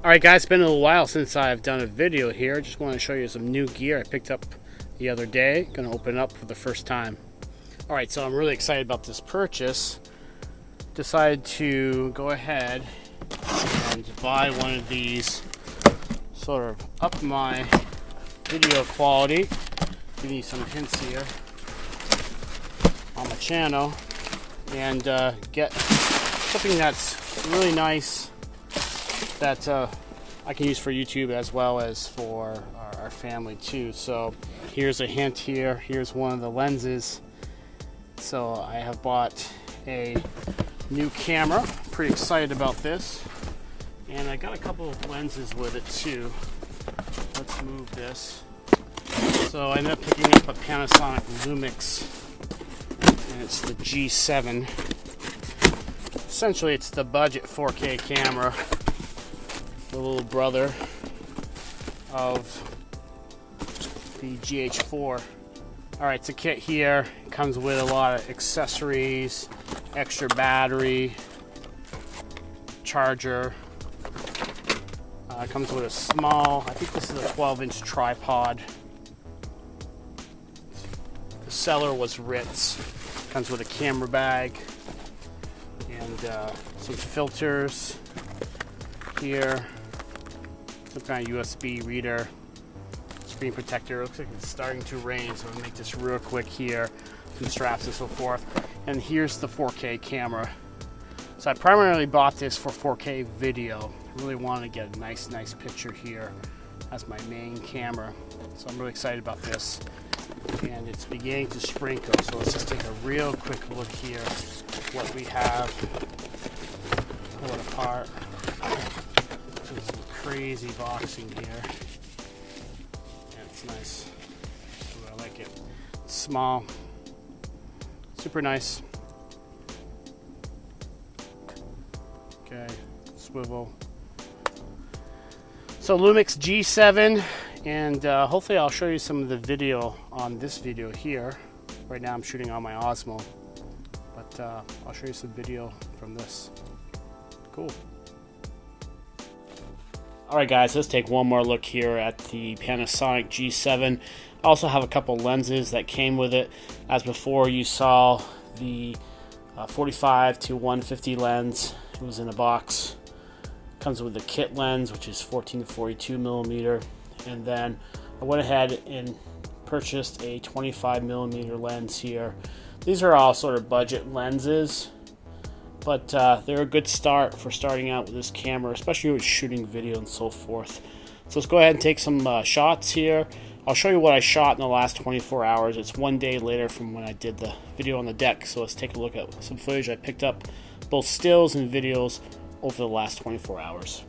Alright guys, it's been a little while since I've done a video here. Just want to show you some new gear I picked up the other day. Gonna open it up for the first time. Alright, so I'm really excited about this purchase. Decided to go ahead and buy one of these, sort of up my video quality. Give you some hints here on my channel, and get something that's really nice that I can use for YouTube as well as for our family too. So here's a hint here. Here's one of the lenses. So I have bought a new camera. Pretty excited about this. And I got a couple of lenses with it too. Let's move this. So I ended up picking up a Panasonic LUMIX, and it's the G7. Essentially it's the budget 4K camera, the little brother of the GH4. Alright, it's a kit here. It comes with a lot of accessories, extra battery, charger. It comes with a small, I think this is a 12-inch tripod. The seller was Ritz. Comes with a camera bag and some filters here. Some kind of USB reader, screen protector. Looks like it's starting to rain, so I'll make this real quick here. Some straps and so forth. And here's the 4K camera. So I primarily bought this for 4K video. I really wanted to get a nice picture here as my main camera. So I'm really excited about this. And it's beginning to sprinkle, so let's just take a real quick look here at what we have. Pull it apart. There's some crazy boxing here. Yeah, it's nice. Ooh, I like it. It's small. Super nice. Okay, swivel. So Lumix G7, and hopefully I'll show you some of the video on this video here. Right now I'm shooting on my Osmo, but I'll show you some video from this. Cool. Alright guys, let's take one more look here at the Panasonic G7. I also have a couple lenses that came with it. As before, you saw the 45 to 150 lens. It was in a box. Comes with the kit lens, which is 14 to 42 millimeter, and then I went ahead and purchased a 25 millimeter lens here. These are all sort of budget lenses, but they're a good start for starting out with this camera, especially with shooting video and so forth. So let's go ahead and take some shots here. I'll show you what I shot in the last 24 hours. It's one day later from when I did the video on the deck, so let's take a look at some footage I picked up, both stills and videos, over the last 24 hours.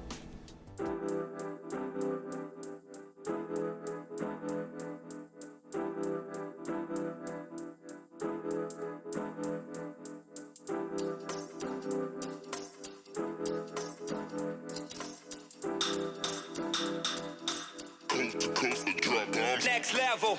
Next level.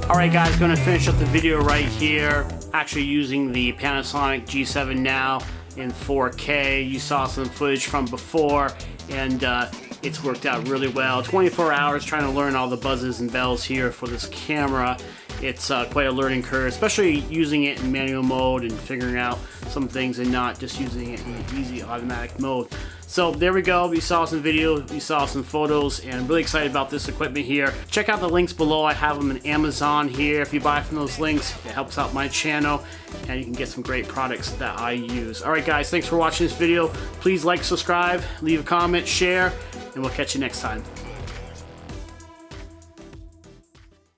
Alright guys, going to finish up the video right here, actually using the Panasonic G7 now in 4K. You saw some footage from before, and it's worked out really well. 24 hours trying to learn all the buzzes and bells here for this camera, it's quite a learning curve, especially using it in manual mode and figuring out some things and not just using it in easy automatic mode. So there we go. We saw some video, we saw some photos, and I'm really excited about this equipment here. Check out the links below. I have them in Amazon here. If you buy from those links, it helps out my channel, and you can get some great products that I use. All right, guys, thanks for watching this video. Please like, subscribe, leave a comment, share, and we'll catch you next time.